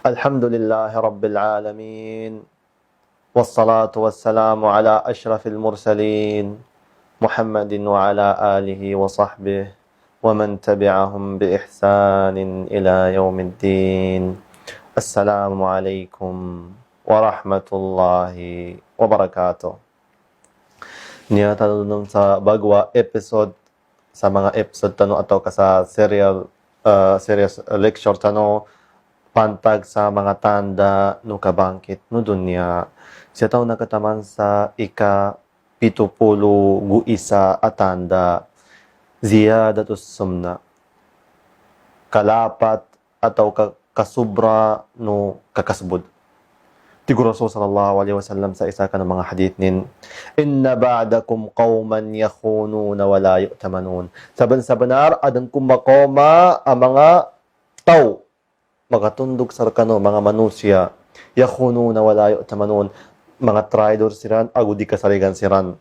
الحمد لله رب العالمين والصلاة والسلام على أشرف المرسلين محمد وعلى آله وصحبه ومن تبعهم بإحسان إلى يوم الدين السلام عليكم ورحمة الله وبركاته. Niya tanong sa bagwa episode sa mga episode tano atau sa serious lecture tano pantag sa mga tanda no kabangkit no dunya. Siya taw nakataman sa ika-70 gu isa atanda ziyadatus sumna. Kalapat atau kasubra no kakasbud. Tigo Rasul sallallahu alaihi wasallam sa isa ka ng mga hadith nin, inna ba'dakum qauman yakhununa wa la yu'tamanun. Saban sa benar adan kumakoma ang mga tao magatundog sa kano mga manusya yakhununa wa la yu'tamanun, mga traidor siran agu di kasaligan siran,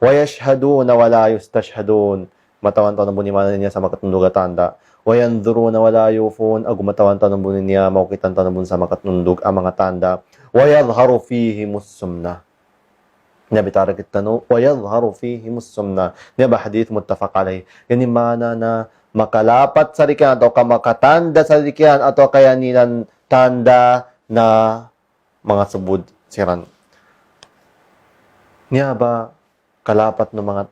wa yashhaduna wa la yustashhadun, matawan taw bunimanan niya sa makatundog atanda, wa yanzuruna wa la yufun agu matawan taw bunin niya maukitan taw bun sa makatundog ang mga tanda, wa yadhharu fihi mussumna. Nabi tarakit tano wa yadhharu fihi mussumna. Nabi hadith muttafaq alayh. Yani mana na makalapat sa likian atau kamakatanda sa likian atau kayaninan tanda na mga subud siran. Niya ba kalapat ng mga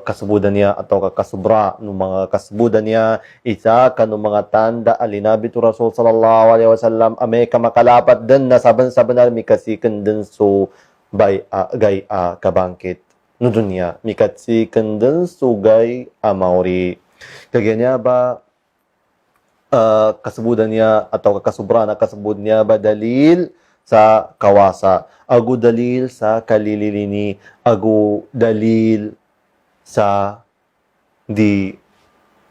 kasubudan niya atau kakasubra ng mga kasubudan niya isa ka ng mga tanda alinabi to Rasul sallallahu alaihi wasallam ame ka makalapat din na saban-saban mikasikan din so gay kabangkit no dunya mikasikan din so gay mauri. Kaya niya ba kasubudan niya atau kakasubra na kasubud niya ba dalil sa kawasa, agu dalil sa kalililini, agu dalil sa di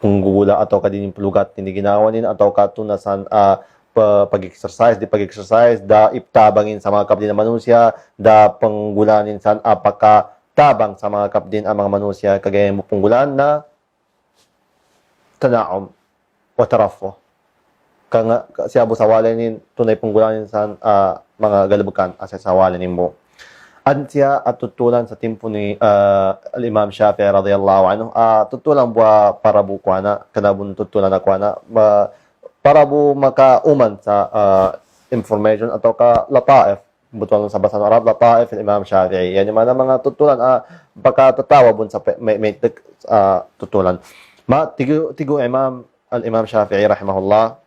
punggula atau kadining pulugat ni ginawa nin atau katunasan pag-exercise da iptabangin sa mga kapdin na manusya, da panggulanin san apaka tabang sa mga kapdin ang mga manusya kagaya mo punggulan na tanaom o tarafo. Kanga siya bu sawalin tunay punggulanin sa mga galabukan asa sawalin mo. At siya at tutulan sa timpo ni al-Imam Shafi'i radhiyallahu anhu tutulan buwa para bu kuana kanabun tutulan na kuana para bu makauman sa information atau ka lataif butuan sa bahasa Arab lataif al-Imam Shafi'i. Yani mana mga tutulan baka tatawa bun sa may tutulan. Tigo al-Imam Shafi'i rahimahullah,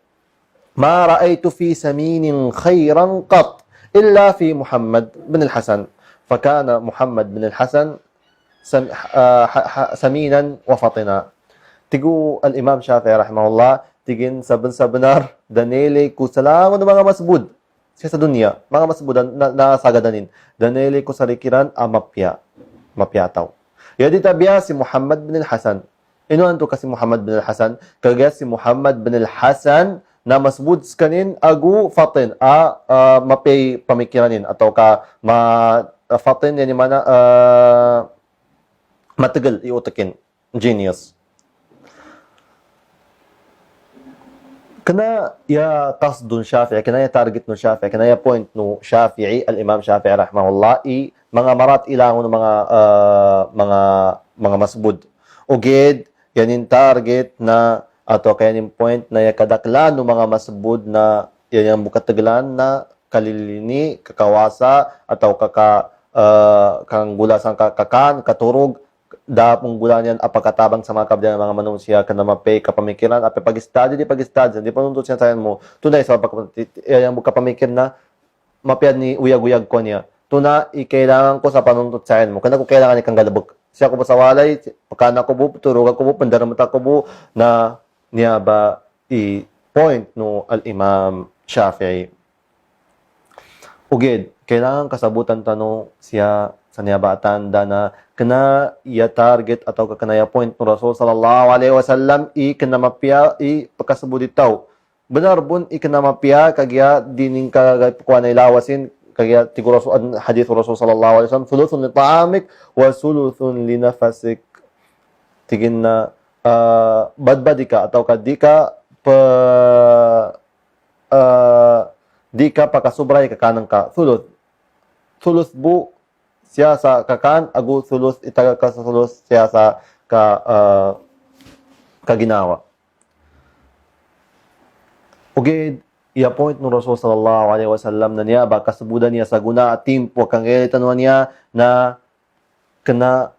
ma ra'aytu fi saminin khairan qat illa fi Muhammad bin al-Hasan. Fakana Muhammad bin al-Hasan saminan wa fatina. Tigo al-Imam Shafi'i rahimahullah, tigin saban-sabanar danele ko salangon ng mga masbud siya sa dunya, mga masbudan na sagadanin. Danele ko sa likiran mapyataw. Yadi tabiya si Muhammad bin al-Hasan. Inuan to kasi Muhammad bin al-Hasan, kagaya si Muhammad bin al-Hasan na masbud kanin agu fatin mapay pamikiranin atau ka fatin yani mana matagal iutakin genius. Kana ya qasdun Shafi'i, kana ya target no Shafi'i, kana ya point no Shafi'i, al-Imam Shafi'i rahimahullah mga marat ilangon mga masbud. Ugid yanin target na ato kayanin point na yakadaklan ng mga masbud na yan yung bukatagalan na kalilini, kakawasa, atau kang gulasang kakan, katurog, dapong gulan yan apakatabang sa mga kabila ng mga manusya ka na mapay kapamikiran, ape pag-study, di pa nuntut siya sayan mo, tunay sa yung kapamikir na mapiyad ni uyag-uyag ko niya. Tuna, ikailangan ko sa panuntut sayan mo. Kana ko kailangan ikang galabog. Siya ko pa sa walay, pagkana ko bu, turugag ko bu, pandaramata ko bu, na niya ba i-point no al-Imam Shafi'i. Ugid, kailangan kasabutan tanong siya sa niya ba atanda na kana iya target atau kanaya point no Rasul sallallahu alaihi wasallam kanamapya pagkasabuditaw. Benar bun ikanamapya kagya dining kagaypukuan na ilawasin kaya tigo Rasul hadith Rasul sallallahu alaihi wasallam thuluthun li ta'amik wa thuluthun li nafasik. Tigin na badbadi ka atau kadika di ka pakasubray kakanang ka sulus. Sulus bu siya sa kakan, agu sulus itaga ka sa sulus siya sa kaginawa. Ugid, i-appoint ng Rasul sallallahu alaihi wasallam na niya, baka subudan niya sa guna at timpo, kang ilitanwa niya na kena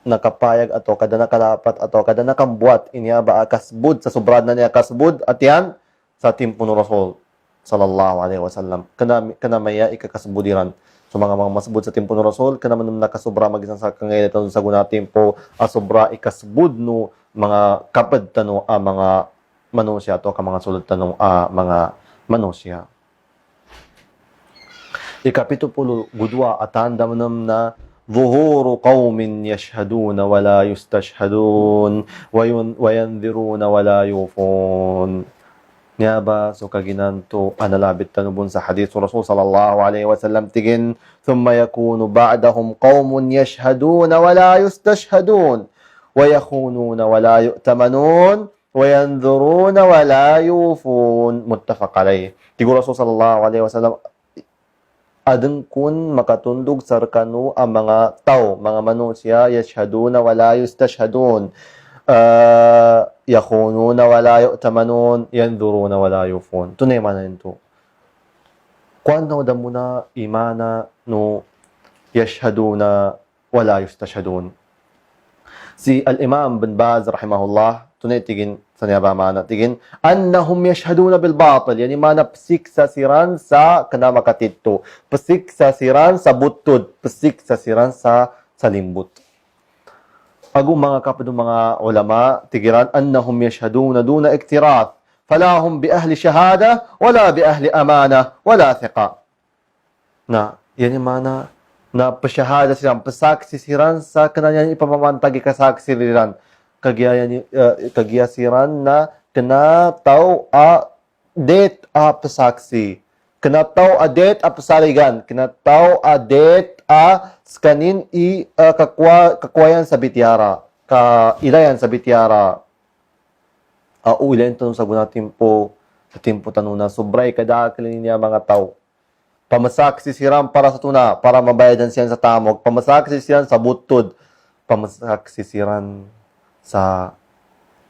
nakapayag ato kada nakalapat ato kada nakambuat inya ba kasbud sa sobrad na niya kasbud at yan sa timpo ng Rasul sallallahu alaihi wasallam kana maya ikakasbudiran so mga masbud sa timpo ng Rasul kana man nakasubra magisan sa kangilitan sa guna timpo asobra ikasbud no mga kapad tano mga manusia to ka mga sulod tanong mga manusia. Ikapitupulo gudwa atanda manam na ظهور قوم يشهدون ولا يستشهدون وينذرون ولا يوفون. Niya ba so kaginanto analabit tanubon sa hadith ng Rasul sallallahu alaihi wasallam tigin thumma yakunu ba'dahum qaumun yashhaduna wala yustashhadun wa yakhununa wala yu'tamanun وَيَنْذُرُونَ وَلَا يُوفُونَ muttafaq alayh. Tigo Rasul sallallahu alaihi wasallam adeng kun makatundog sarkanu ang mga tao, mga manusia yashhaduna wala yustashhadun. Yakhununa wala yu'tamanun, yanzuruna wala yufun. Tunay man nito. Kuano da muna imana no yashhaduna wala yustashhadun. Si Al-Imam bin Baz rahimahullah tunay tigin sa niya ba mana tigin annahum yashhaduna bil batil yani mana pesik sa siran sa kana makatidto pesik sa siran sa butod pesik sa siran sa limbot agu mga kapado mga ulama tigiran annahum yashhaduna duna iktirath fala hum bi ahli shahada wala bi ahli amana wala thiqa na yani mana na pasyahada silang pasaksi siran sa kananya ipamamantagi kasaksi siran kagiya siran na kena tau a det a pasaksi kena tau a det a pasaligan kena tau a det a skanin i kakwayan sa bityara ka ilayan sa bityara uilan tanong sa guna timpo sa timpo tanong na sobray kada kalin niya mga tao pamasaksi siran para sa tuna para mabayadan siyan sa tamog pamasaksi siran sa butod pamasaksi siran sa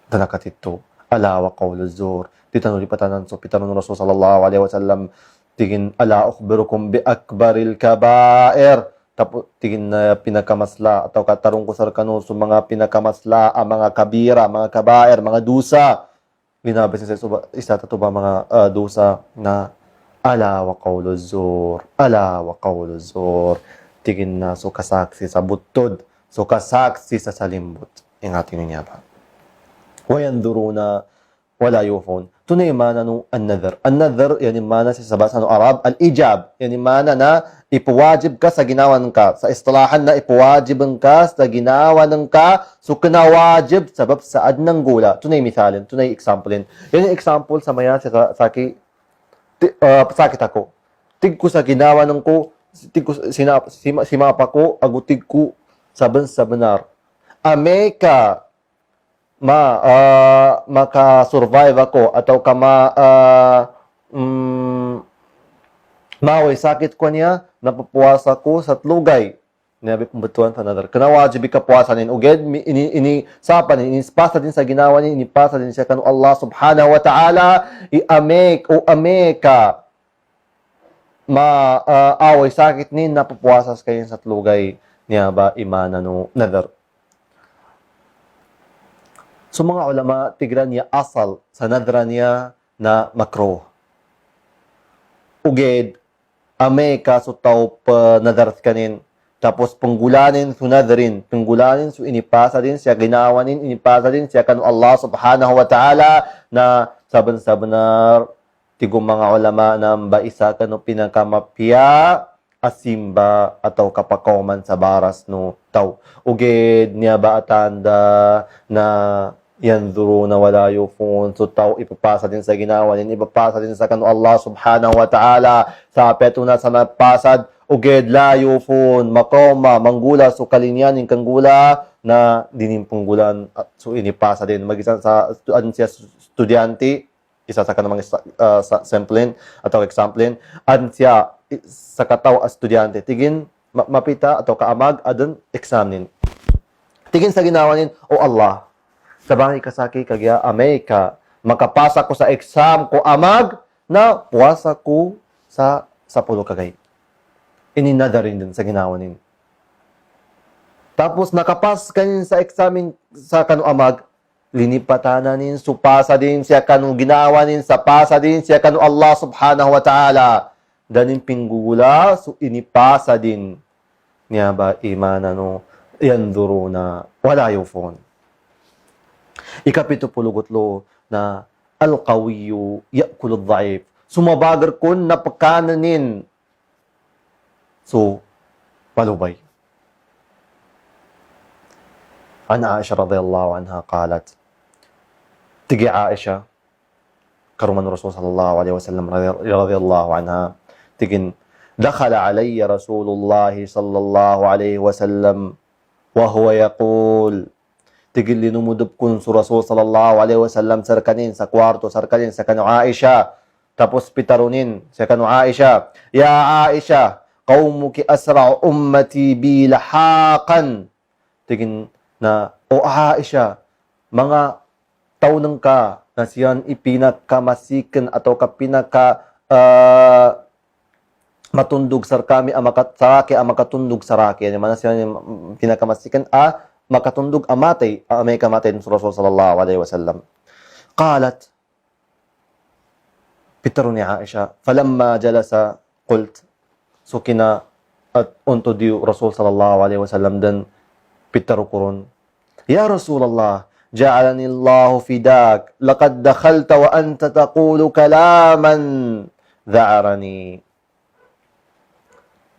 danakatito ala wa qawlu zur titanong lipatanan so pitanong Rasul sallallahu alaihi wasallam tigin ala ukhbirukum bi akbaril kaba'ir tapos tigin na pinakamasla atau katarong ko sa kanu so mga pinakamasla ang mga kabira mga kaba'ir mga dusa linabas sa isa to ba mga dusa na ala wa qawlu zur tigin na so kasaksi sa butod so kasaksi sa salimbot ingatin niya ba. Wayanduruna wala yufun. Tunay mana no an-nadhr. An-nadhr yani mana sa sabasa no Arab al-ijab. Yani mana na ipuwajib ka sa ginawa ng ka. Sa istilahan na ipuwajib ka sa ginawa ng ka. So kinawajib sabab sa adnang gula. Tunay misalin, tunay examplein. Yan yung example sa maya sakit ako. Tig ko sa ginawa ng ko, tig ko simapa ko, agutig ko saban sa benar. Ameka maka-survive ako atau ka maway sakit ko niya napapuwasa ko sa tlugay nabi pembetulan tanadar kana wajib ka puwasanin uged ini sapan ini pasa din sa ginawa ni ini pasa din siya kanu Allah subhanahu wa ta'ala ameka away sakit ni napapuwasas kayo sa tlugay niya ba imana no nadar. So mga ulama tigran niya asal sa nadra niya na makruh. Uged ame ka so tao pa nadar kanin tapos panggulanin so nadrin panggulanin so inipasa din siya ginawanin inipasa din siya kanu Allah subhanahu wa ta'ala na saban-sabanar tigong mga ulama na baisa kanu pinakamapya asimba atau kapakoman sa baras no tao. Uged niya ba atanda na yanzuruna wala yufun so tao ipapasa din sa ginawa din ipapasa din sa kanu Allah subhanahu wa ta'ala sa petuna sa napasad uged la yufun makoma manggula so kalinyan in kanggula na dinimpunggulan so inipasa din magisan sa siya estudyante isa sa kanang sampling atau examplin an siya sa kataw estudyante tigin mapita atau kaamag adon examinin tigin sa ginawa nin o Allah sabangay kasaki kagya amay ka makapasa ko sa exam ko amag na puwasa ko sa 10 kagay ininada rin din sa ginawa nin tapos nakapas kanin sa examen sa kanu amag linipatanin supasa din siya kanu ginawa nin sa pasa din siya kanu Allah subhanahu wa ta'ala danin pinggula so inipasa din niya ba imana no yanduruna wala yufon ikapito pulugutlo na al-qawiyyu ya'kulu ad-dha'if sumabagar kun napakananin so palubay عن عائشة رضي الله عنها قالت تجي عائشة كرم الرسول صلى الله عليه وسلم رضي الله عنها تجن دخل علي رسول الله صلى الله عليه وسلم وهو يقول تجن لنمدب كنس رسول صلى الله عليه وسلم سركنين سكوارتو سركنين سكنو عائشة تبس بترونين سكنو عائشة يا عائشة قومك أسرع أمتي بي لحاقا تجن na o Aisha, mga taunang ka na siyan ipinakamasikan atau kapinaka matundog sarkami saraki makatundog saraki yani mana siyan pinakamasikan makatundog amatay may kamatay ng Rasul sallallahu alaihi wasallam qalat pitaro ni Aisha falamma jalasa qult sukina at unto di Rasul sallallahu alaihi wasallam dan pitaro kurun ya Rasulullah ja'alani Allah fidak laqad dakhalta wa anta taqulu kalaman dha'arani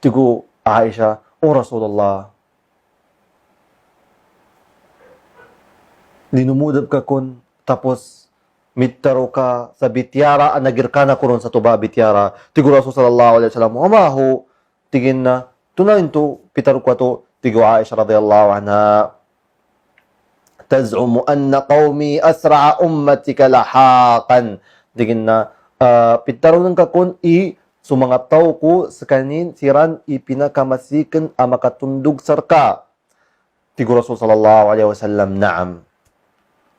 tigo Aisha o Rasulullah linumudab ka kun tapos mittaro ka sa bityara anagirkana kurun sa tuba bityara tigo Rasul sallallahu alaihi wasallam umahu tigin na tunayin to pitaro ka to tigo Aisha radhiyallahu anha taz'umu anna qaumi asra'a ummatika lahaqan tigin na pitaro ng kakun sumanga tao ko sa kanin siran ipinakamasikan makatundog sarka tigo Rasul sallallahu alaihi wasallam na'am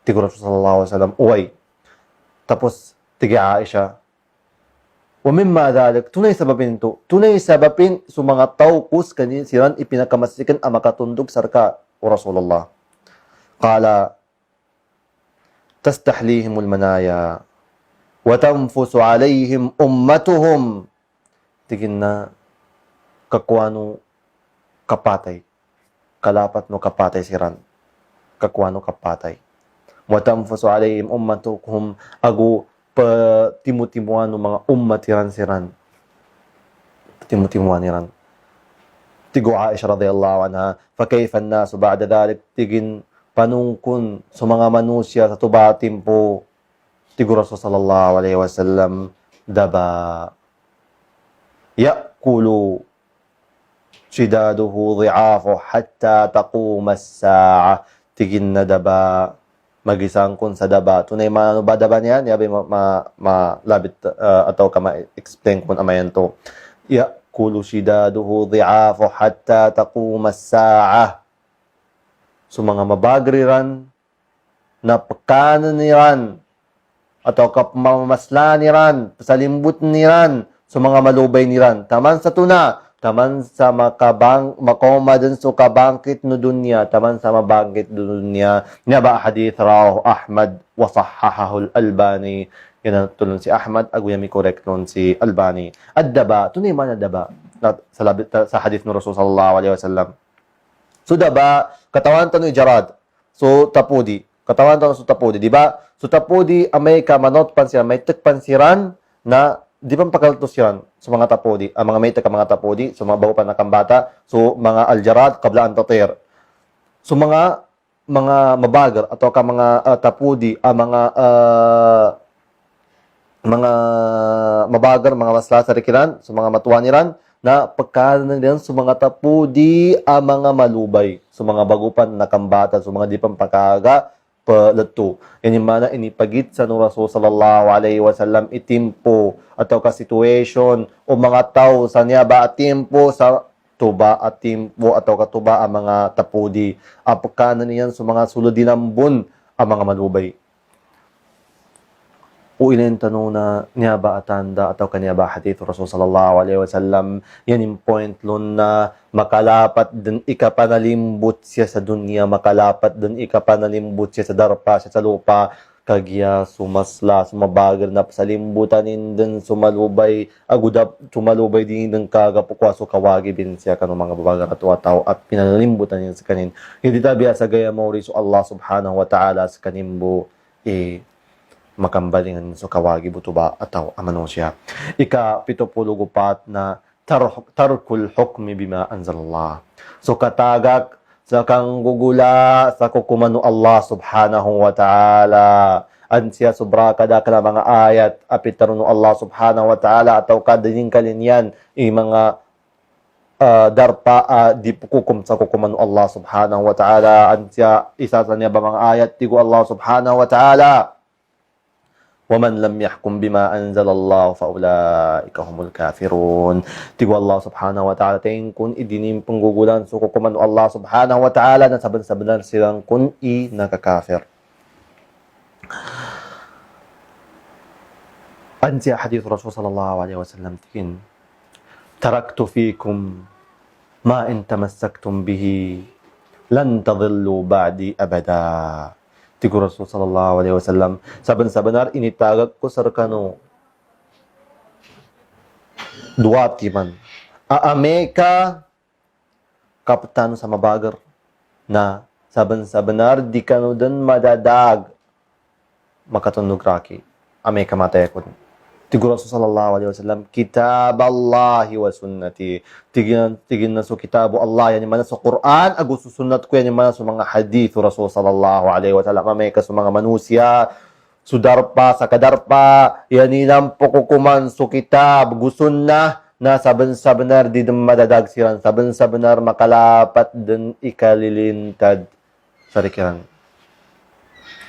tigo Rasul sallallahu alaihi wasallam uway tapos tigi Aisha wa mimma dhalik tunay sababin to tunay sababin sumanga tao ko sa kanin siran ipinakamasikan makatundog sarka o Rasulullah qala tastahlihimul manaya wa tanfusu alaihim ummatuhum tigin na kakuano kapatay kalapat no kapatay siran kakuano kapatay wa tanfusu alaihim ummatuhum agu timu-timuan ng mga ummatiran siran timu-timuan niran tigo Aisha radhiyallahu anha fa kayfa an-nas ba'da dhalik tigin panungkun sa mga manusya sa tuba timpo tigo Rasul sallallahu alaihi wasallam daba ya'kulu shidaduhu dhi'afu hatta taquma as-sa'a tigin na daba magisang kun sa daba tunay maano ba daba niyan yabi malabit atau ka ma-explain kun amayan to ya'kulu shidaduhu dhi'afu hatta taquma as-sa'a so mga mabagriran na pekanan niran atau kapmamasla niran pasalimbut niran so mga malubay niran taman sa tuna taman sa makomadan so kabangkit no dunya taman sa mabangkit no dunya niya ba hadith rawahu Ahmad wa sahahahu al-Albani yan tulon si Ahmad aguyami correct nun si Albani ad-daba tunay man ad-daba sa hadith no Rasul sallallahu alaihi wasallam so daba katawan tanoy jarad so tapudi katawan tanoy so tapudi di ba so tapudi amay ka manot pansiran may tekpansiran na di ba pakaltos yan sa mga tapodi, ang mga may mga tapodi, sa mga bago pa na kambata, so mga aljarad, kablaan tatir. So mga mabagar, atau ka mga tapodi, mga mabagar, mga masla sa rikiran, so mga matuwaniran, na pagkanan din sa mga tapodi, mga malubay, so mga bagupan na kambata, so mga di pang pagkaga, palatu. Ini mana ini pagit sa no Rasul sallallahu alaihi wasallam itimpo atau ka situation o mga tao sa niya ba atimpo sa tuba at timpo atau katuba ang mga tapudi. Apakanan niyan sa mga sulod dinambon ang mga malubay. O ilan tanong na niya ba atanda atau kanya ba hadith Rasul sallallahu alaihi wasallam yan yung point lon na makalapat din ikapanalimbot siya sa dunya, makalapat din ikapanalimbot siya sa darpa, siya sa lupa, kagya sumasla, sumabagar na pasalimbutan din sumalubay, agudap sumalubay din ng kagapukwaso kawagi bin siya kanong mga babagar at wataw at pinalimbutan niya sa kanin. Hindi tabiya sa gaya mo rin Allah subhanahu wa ta'ala sa kanimbo makambalingan so kawagi butuba ataw amano siya. Ika 74 na tarkul hukmi bima anzalallah. So katagak sa kang gugula sa kukumano Allah subhanahu wa ta'ala. Ansiya sobra kada kala mga ayat apitaruno Allah subhanahu wa ta'ala ataw kadining kalinyan mga darpa di pukukum sa kukumano Allah subhanahu wa ta'ala. Ansiya isa sa niya ba mga ayat tigo Allah subhanahu wa ta'ala. وَمَنْ لَمْ يَحْكُمْ بِمَا أَنزَلَ اللَّهُ فَأُولَٰئِكَ هُمُ الْكَافِرُونَ. Tigo Allah subhanahu wa ta'ala tayong kun idinim panggugulan so kukumano Allah subhanahu wa ta'ala na saban-sabanan silang kun nakakafir. Ansiya hadith Rasul sallallahu alaihi wasallam tikin taraktu fikum ma in tamassaktum bihi lan tadillu ba'di abada. Tigo Rasul sallallahu alaihi wasallam saban-sabanar initagak ko sarkano duwati man aameka kaptano sa mabagar na saban-sabanar di kano dan madadag makatunog raki ameka matayakon. Tigo Rasul sallallahu alaihi wasallam kitab Allahi wa sunnati tigin na so kitabu Allah yan man sa Quran agus sunnat ko yan man sa mga hadith Rasul sallallahu alaihi wasallam may ka sa mga manusia sudarpa sa kadarpa yan ilang pokukuman so kitab gusun na saban-sabanar di madadag siran saban-sabanar makalapat din ikalilintad sa rikiran.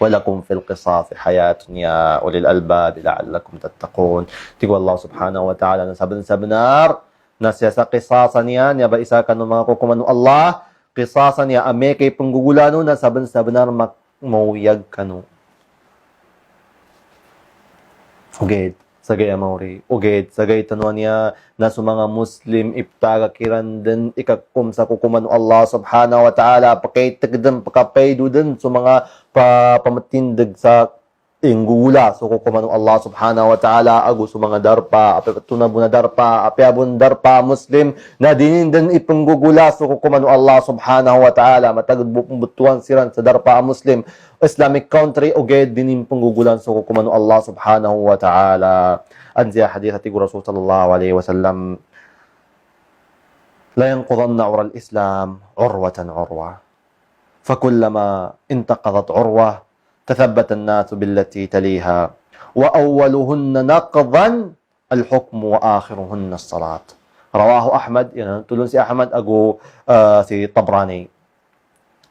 ولكم في القصاص حياة يا أولي الألباب لعلكم تتقون. Tigo Allah subhanahu wa ta'ala na saban-sabanar na siya sa kisasan yan, ya ba isa ka ng mga kukumano Allah, kisasan niya, ame kay panggugulano na saban-sabanar mauyag ka no. Okay. Sagay amawri. Uged, sagay tanuan niya na sa mga Muslim iptaga kiran din ikakum sa kukumano Allah subhanahu wa ta'ala pakaitagdan, pakapaydo din sa mga pamatindag sa inggula. So kukumano Allah subhanahu wa ta'ala ago sa mga darpa, apatunabo na darpa, apiabon darpa Muslim na dinindan ipanggugula. So kukumano Allah subhanahu wa ta'ala matagod butuan siran sa darpa Muslim. Islamic country uged dinin panggugulan so kukumano Allah subhanahu wa ta'ala. Anziya hadith tigo Rasul sallallahu alaihi wasallam la yanqudanna ura al-islam urwatan urwa fakullama intaqadat urwa tathabbata an-nasu billati taliha wa awwaluhunna naqdan al-hukmu wa akhiruhunna as-salat. Rawahu Ahmad, yan tulun si Ahmad ago si Tabrani.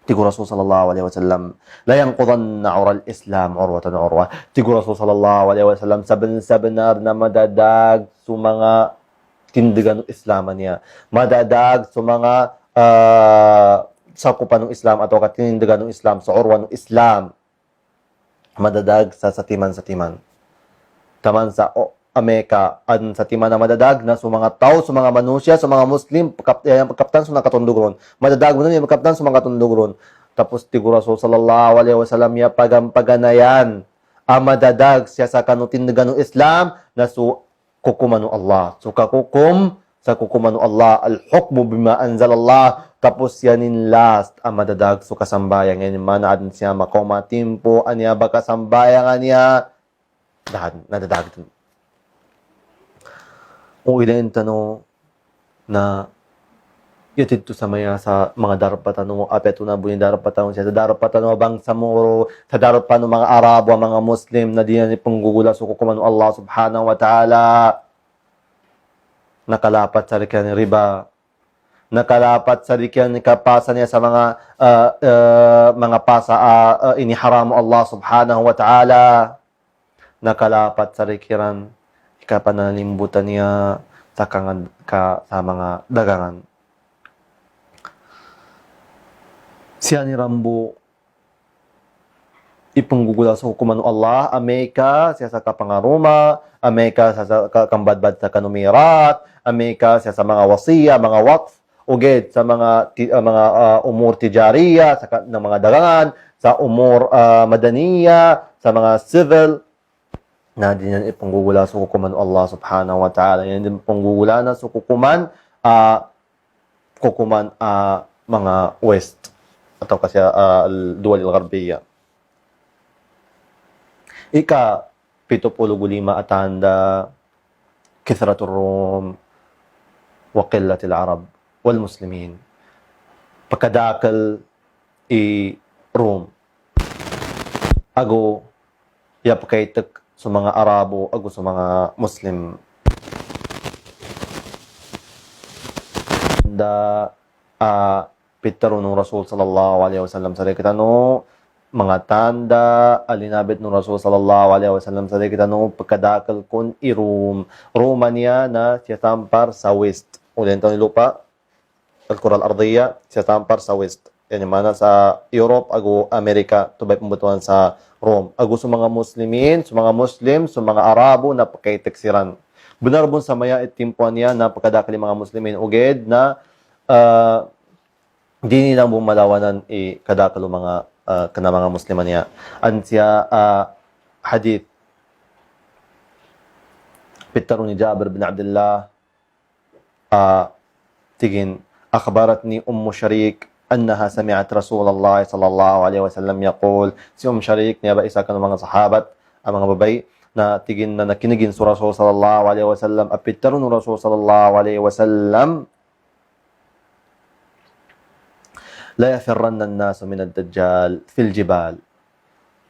Tigo Rasul sallallahu alaihi wasallam la yanqudanna ura al-islam urwatan urwa. Tigo Rasul sallallahu alaihi wasallam saban-sabanar na madadag sa mga tindigan ng Islam niya. Madadag sa mga sakupan ng Islam atau katindigan ng Islam sa urwa ng Islam. Madadag sa satiman. Taman sa Amerika an sa timan na madadag na sa mga tao, sa mga manusya, sa mga Muslim, pagkaptan sa nakatundugron. Madadag mo nun yung pagkaptan sa mga katundugron. Tapos tigo Rasul sallallahu alaihi wasallam ya pagampaganayan madadag siya sa kanutindigan ng Islam na su kukumano Allah. So kakukum sa kukumano Allah al-hukmu bima anzalallah. Tapos yanin last madadag so kasambayan yan manaan siya makomatimpo anya ba kasambayan niya dahan nadadag dun. Kung ilan tanong na yatid to sa mga darapatan mo, apeto na bunin darapatan mo siya, sa darapatan mo bang samuro, sa darapatan mo mga Arabo, mga Muslim, na diyan ipanggugula so kukumano Allah subhanahu wa ta'ala, nakalapat sa rikan riba, nakalapat sa dikian kapasa niya sa mga pasa iniharam Allah subhanahu wa ta'ala, nakalapat sa rikiran ikapanalimutan niya sa mga dagangan. Siya ni Rambo ipanggugula sa hukuman Allah, Amerika siya sa kapangaruma, Amerika sa kambadbad sa kanumirat, Amerika siya sa mga wasiya, mga waqf, uged sa mga umur tijariya, ng mga dagangan, sa umur madaniya, sa mga civil, na din yan ipanggugula sa hukuman Allah subhanahu wa ta'ala. Yan din panggugula na sa hukuman mga West atau kasi al-duwal al-Gharbiyya. Ika 75 atanda kithratur Rum wa qillatil Arab wal Muslimin. Pagkadakal Rum ago yapakaitek sa mga Arabo ago sa mga Muslim. Da pitaro ng Rasul sallallahu alaihi wasallam sa kitano mga tanda alinabit ng Rasul sallallahu alaihi wasallam sa kitano pagkadakal kun Romania na siya tampar sa west. Ulen ni lupa al-Kura al-Ardiyya siya tampar sa west. Yan mana sa Europe ago Amerika tubay pembutuan sa Rome. Ago sa mga Muslimin, sa mga Muslim, sa mga Arabo na pakaiteksiran. Benar bun sa maya itimpuan niya na pagkadakali mga Muslimin uged na di nilang bumalawanan kadakalo mga kana mga Musliman niya. An siya hadith pitaro ni Jabir bin Abdullah tigin akhbaratni Sharik أنها سمعت رسول الله صلى الله عليه وسلم يقول si Sharik niya ba isa ka ng mga sahabat ang mga babay na tigin na nakinigin sa Rasul sallallahu alaihi wasallam apitaro ng Rasul sallallahu alaihi wasallam la yafirranna an-nasu min ad-dajjal fil jibal.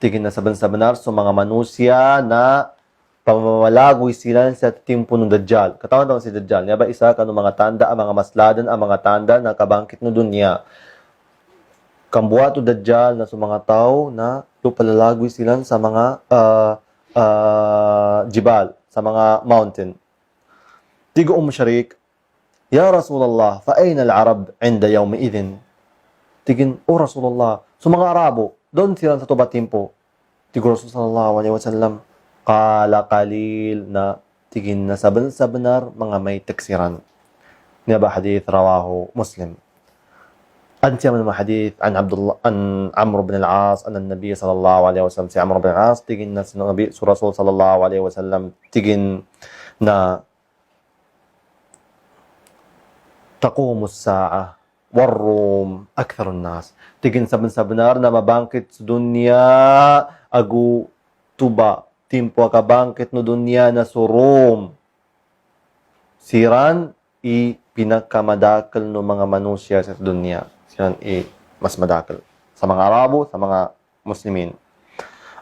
Tigin na saban-sabanar sa mga manusya na pamamalagoy sila sa timpo ng Dajjal. Katawan daw si Dajjal. Niya ba isa ka ng mga tanda, ang mga masladan, ang mga tanda na kabangkit no dunya. Kambuato Dajjal na sa mga tao na lupalalagoy sila sa mga jibal, sa mga mountain. Tigo Sharik, Ya Rasulullah, fa ayna al-Arab inda yawmi idhin? Tigin, O Rasulullah, sa mga Arabo, doon sila sa tuba timpo. Tigo Rasul sallallahu alaihi wasallam, qala qalil na tigin na saban-sabanar mga may taksiran. Niya ba hadith rawahu Muslim. أنت من الحديث عن عمرو بن العاص أن النبي صلى الله عليه وسلم سي عمرو بن العاص تجن النبي رسول صلى الله عليه وسلم تجن نا تقوم الساعة والروم أكثر الناس تجن سبنار na mabangkit sa dunya agu tuba timpo ka bangkit no dunya na sa Rome siran pinakamadakal no mga manusya sa dunya. Yan mas madakal sa mga Arabo, sa mga Muslimin.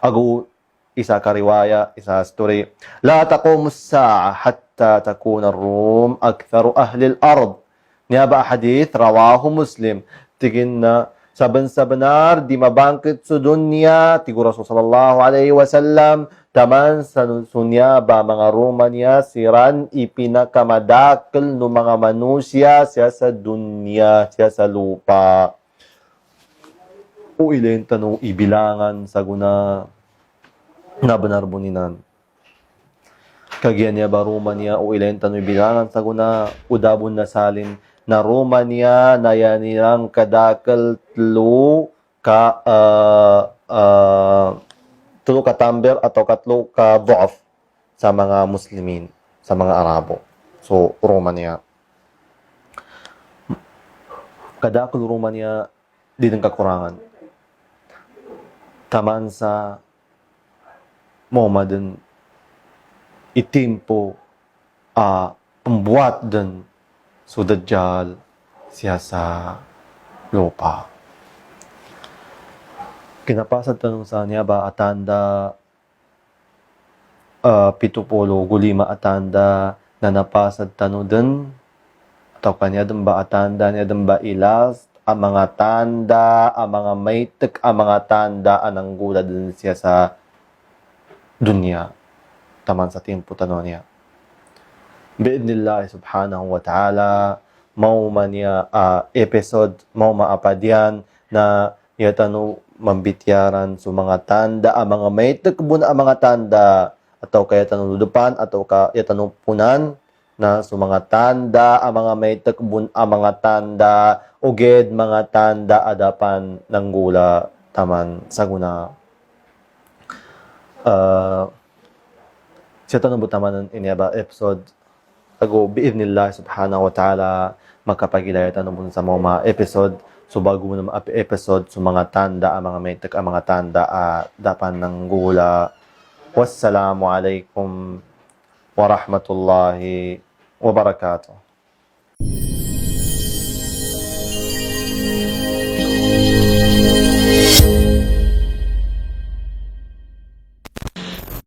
Ago isa ka riwaya, isa story. La taqumu as-sa'a hatta takuna ar-Rum aktharu ahli al-ard. Niya ba hadith rawahu Muslim. Tigin na saban-sabanar di mabangkit sa dunya tigo Rasul sallallahu alaihi wasallam taman sa sunya ba mga Romania siran ipinakamadakal no mga manusya siya sa dunya siya sa lupa. O ilenta no ibilangan sa guna na banarbuninan. Kagyan niya ba Romania o ilenta no ibilangan sa guna udabon na salin na Romania na yan nilang kadakal tlo ka tulo ka tamber atau katlo ka du'af sa mga Muslimin, sa mga Arabo. So, Romania. Kadakal Romania, di ng kakurangan. Taman sa Muhammadan itimpo pembuat dan so Dajjal siya sa lupa. Kinapasad tanong sa niya ba atanda 75 atanda na napasad tanong din Atau kanya damba tanda niya damba ilas, ang mga tanda, ang mga maytek, ang mga tanda, anang gula din siya sa dunya. Taman sa timpo tanong niya. Biidnillah subhanahu wa ta'ala, mau man niya episode, mau maapadyan na yatano mambityaran sa mga tanda, ang mga maytek bun ang mga tanda, atau kaya tanong ludupan, atau kaya tanong punan, na sa mga tanda, ang mga may takbun, ang mga tanda, uged mga tanda adapan ng gula taman sa guna. Siya tanong butaman ng inyaba episode, ago biidnillah subhanahu wa ta'ala, magkapagilaya tanong sa mga episode, so bago mo na episode, so mga tanda, ang mga may ang mga tanda adapan ng gula. Wassalamu alaikum warahmatullahi wabarakatuh.